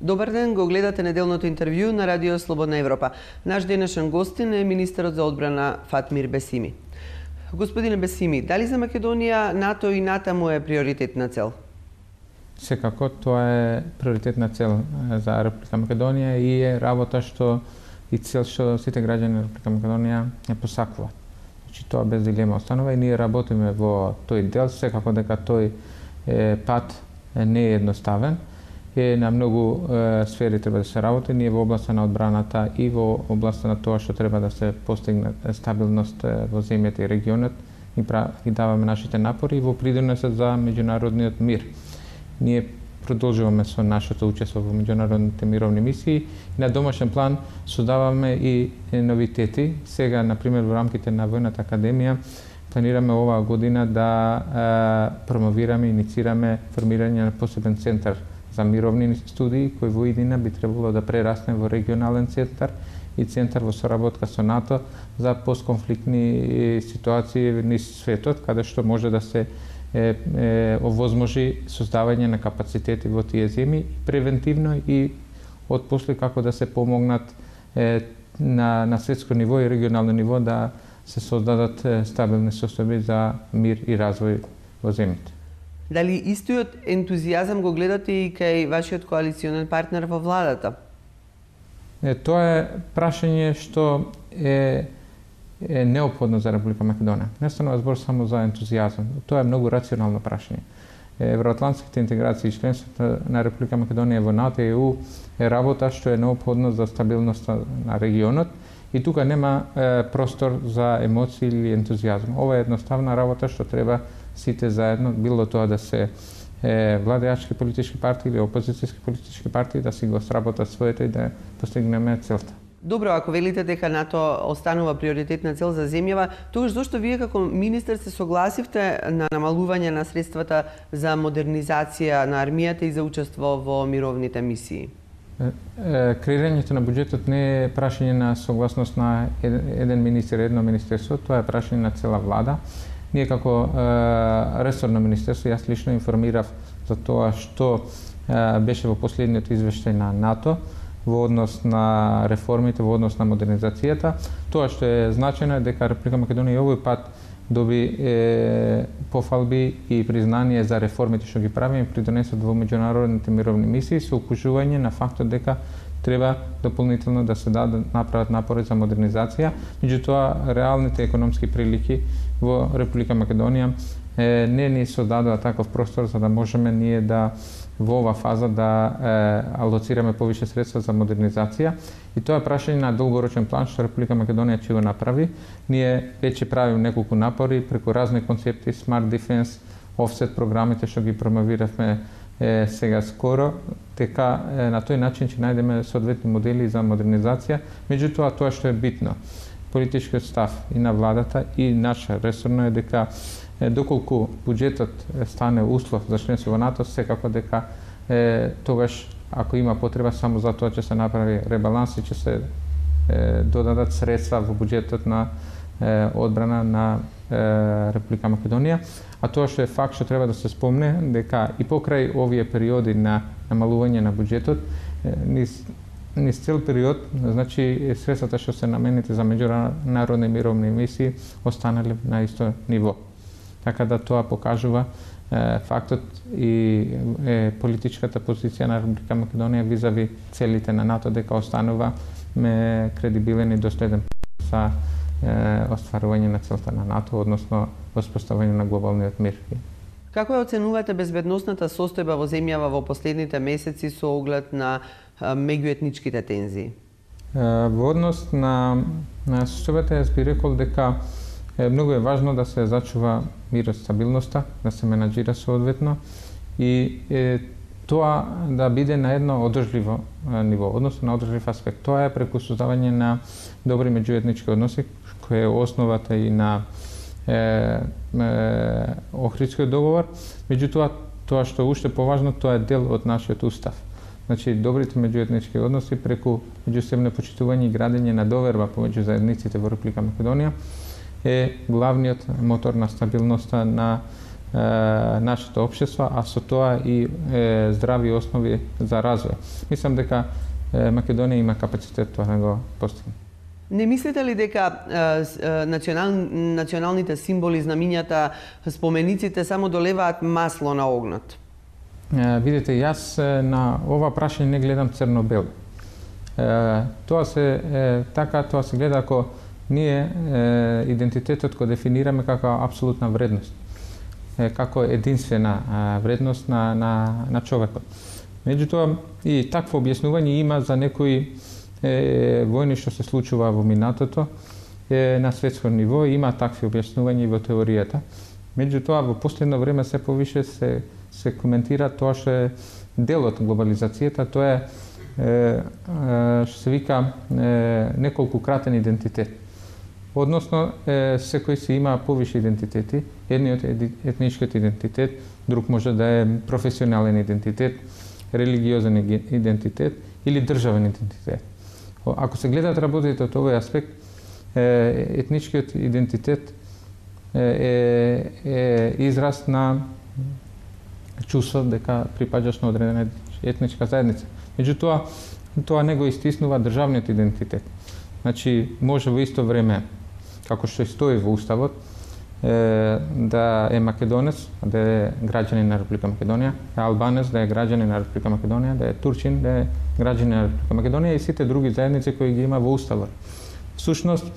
Добар ден, го гледате неделното интервју на Радио Слободна Европа. Наш денешен гостин е министерот за одбрана Фатмир Бесими. Господине Бесими, дали за Македонија НАТО и натаму е приоритетна цел? Секако, тоа е приоритетна цел за Република Македонија и е работа што и цел што сите граѓани на Република Македонија ја посакуваат. Значи тоа без дилема останува и ние работиме во тој дел, секако дека тој пат не е едноставен. На многу сфери треба да се работи, ние во областа на одбраната и во областа на тоа што треба да се постигне стабилност во земјата и регионот и даваме нашите напори во придонесот за меѓународниот мир. Ние продолжуваме со нашето учество во меѓународните мировни мисии и на домашен план создаваме и новитети. Сега, например, во рамките на Војната академија планираме оваа година да промовираме и иницираме формирање на посебен центар за мировни студии, кој во иднина би требало да прерасне во регионален центар и центар во соработка со НАТО за постконфликтни ситуации низ светот, каде што може да се овозможи создавање на капацитети во тие земји, превентивно и отпосле како да се помогнат на светско ниво и регионално ниво да се создадат стабилни состојби за мир и развој во земјите. Дали истиот ентузијазам го гледате и кај вашиот коалиционен партнер во владата? Тоа е прашање што е неопходно за Република Македонија. Не станува збор само за ентузијазам. Тоа е многу рационално прашање. Евроатлантските интеграции и членството на Република Македонија во НАТО и ЕУ е работа што е неопходна за стабилноста на регионот и тука нема простор за емоции или ентузијазам. Ова е едноставна работа што треба сите заедно, било тоа да се владеачки политички партии или опозицијски политички партии, да си го сработат своето и да постигнеме целта. Добро, ако велите дека НАТО останува приоритетна цел за земјава, тогаш зошто вие како министер се согласивте на намалување на средствата за модернизација на армијата и за учество во мировните мисии? Креирањето на буџетот не е прашање на согласност на еден министер, едно министерство, тоа е прашање на цела влада. Ние како ресорно министерство, јас лично информирав за тоа што беше во последниот извештај на НАТО во однос на реформите, во однос на модернизацијата. Тоа што е значено е дека Република Македонија овој пат доби пофалби и признание за реформите што ги прави и придонесот во меѓународните мировни мисии со укажување на фактот дека треба дополнително да се направат напори за модернизација. Меѓутоа, реалните економски прилики во Република Македонија не ни создадува таков простор за да можеме ние да во ова фаза да алоцираме повише средства за модернизација и тоа е прашање на долгорочен план што Република Македонија ќе го направи. Ние веќе правиме неколку напори преку разни концепти, Smart Defense, Offset програмите што ги промовиравме сега скоро, дека на тој начин ќе најдеме соодветни модели за модернизација. Меѓутоа, тоа што е битно, политичкиот став и на владата и наше ресорно е дека доколку буџетот стане услов за членство во НАТО, секако дека тогаш, ако има потреба, само за тоа ќе се направи ребаланс и ќе се додадат средства во буџетот на одбрана на Република Македонија. А тоа што е факт што треба да се спомне, дека и покрај овие периоди на намалување на буџетот, низ цел период, значи средствата што се наменети за меѓународни мировни мисии останале на исто ниво. Така да тоа покажува фактот и политичката позиција на Република Македонија визави целите на НАТО дека останува кредибилен и достојден за остварување на целта на НАТО, односно воспоставување на глобалниот мир. Како ја оценувате безбедносната состојба во земјава во последните месеци со оглед на меѓуетничките тензии? Во однос на состојбата, јас би рекол дека многу е важно да се зачува мирот, стабилноста, да се менаџира соодветно и тоа да биде на едно одржливо ниво, односно на одржлив аспект. Тоа е преку создавање на добри меѓуетнички односи, која е основата и на Охридскиот договор. Меѓутоа, тоа што е уште поважно, тоа е дел од нашиот устав. Значи, добрите меѓуетнички односи преку меѓусебно почитување и градење на доверба помеѓу заедниците во Република Македонија е главниот мотор на стабилноста на нашето општество, а со тоа и здрави основи за развој. Мислам дека Македонија има капацитет тоа да го постигне. Не мислите ли дека националните символи, знамињата, спомениците само долеваат масло на огнот? Видите, јас на ова прашање не гледам црно-бело. Тоа се гледа ако ние идентитетот го дефинираме како апсолутна вредност, како единствена вредност на човекот. Меѓутоа, и такво објаснување има за некои војни што се случува во минатото на светско ниво, има такви објаснувања и во теоријата. Меѓутоа, во последно време се повише се коментира тоа што е дел од глобализацијата, тоа е што се вика неколкукратен идентитет. Односно, секој си има повише идентитети. Едниот е етничкиот идентитет, друг може да е професионален идентитет, религиозен идентитет или државен идентитет. Ако се гледат работите од овој аспект, етничкиот идентитет е израз на чувство дека припаѓаш на одредена етничка заедница. Меѓутоа, тоа не го истиснува државниот идентитет. Значи, може во исто време, како што стои во Уставот, да е македонец, да е граѓанин на Република Македонија, да е албанец, да е граѓанин на Република Македонија, да е турчин, да е граѓанин на Република Македонија и сите други заедници кои ги има во Уставот. Всушност,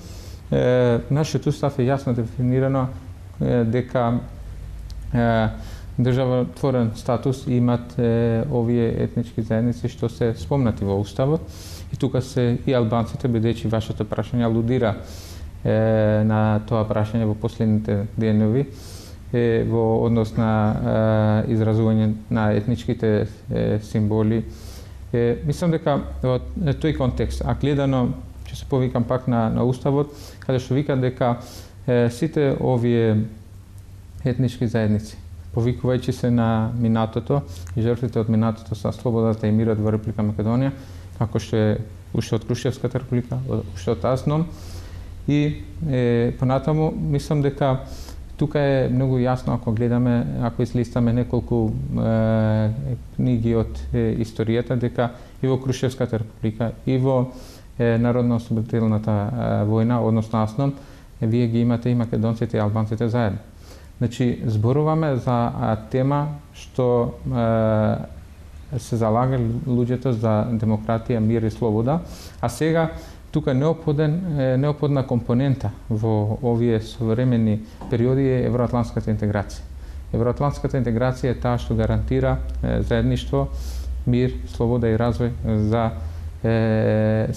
нашиот Устав е јасно дефинирано дека државотворен статус имат овие етнички заедници што се спомнати во Уставот. И тука се и албанците, бидејќи вашето прашање алудира на тоа прашање во последните денови во однос на изразување на етничките символи. Мислам дека во тој контекст, а гледано, ќе се повикам пак на Уставот, каде што вика дека сите овие етнички заедници, повикувајќи се на минатото и жртвите од минатото за слободата и мирот во Република Македонија, како што е уште од Крушевската република, уште од Асном. И понатаму, мислам дека тука е многу јасно ако гледаме, ако излистаме неколку книги од историјата, дека и во Крушевската република, и во Народно-ослободителната војна, односно Асном, вие ги имате и македонците и албанците заедно. Значи, зборуваме за тема што се залагали луѓето за демократија, мир и слобода, а сега тука неопходна компонента во овие современи периоди е евроатлантската интеграција. Евроатлантската интеграција е таа што гарантира заедништво, мир, слобода и развој за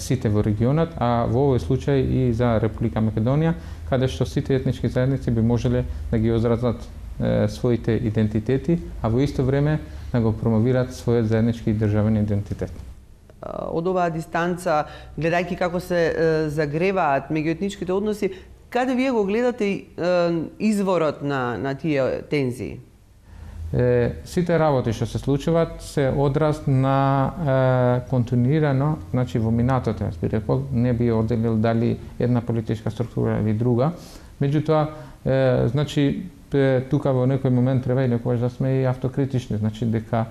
сите во регионот, а во овој случај и за Република Македонија, каде што сите етнички заедници би можеле да ги изразат своите идентитети, а во исто време да го промовираат својот заеднички државен идентитет. Од оваа дистанца, гледајќи како се загреваат меѓуетничките односи, каде вие го гледате изворот на тие тензии? Сите работи што се случуваат се одраз на континуирано, значи во минатото, јас би рекол, не би одделил дали една политичка структура или друга. Меѓутоа, значи, тука во некој момент треба и некогаш да сме и автокритични, значи дека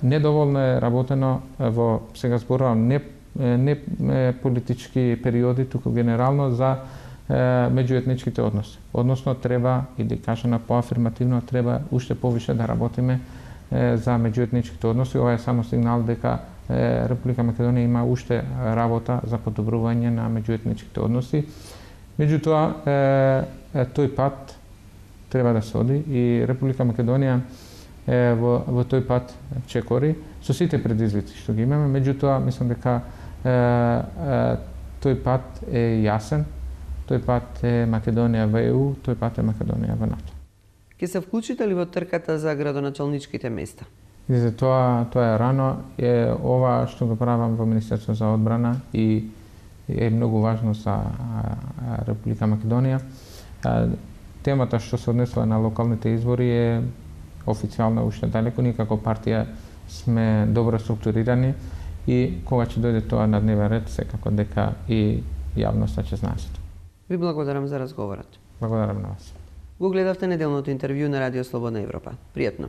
недоволно е работено во, сега зборувам, не политички периоди, туку генерално за меѓуетничките односи. Односно, треба, или кажано поафирмативно, треба уште повише да работиме за меѓуетничките односи. Ова е само сигнал дека Република Македонија има уште работа за подобрување на меѓуетничките односи. Меѓутоа, тој пат треба да се оди и Република Македонија во тој пат чекори со сите предизвици што ги имаме. Меѓутоа, мислам дека тој пат е јасен. Тој пат е Македонија во ЕУ, тој пат е Македонија во НАТО. Ке се вклучите ли во трката за градоначалничките места? Видите, тоа е рано. Ова што го правам во Министерство за одбрана и е многу важно за Република Македонија. Темата што се однесува на локалните избори е официјално уште далеко. Ние како партија сме добро структурирани и кога ќе дојде тоа на дневен ред, секако дека и јавноста ќе знае. Ви благодарам за разговорот. Благодарам на вас. Го гледавте неделното интервју на Радио Слободна Европа. Пријатно!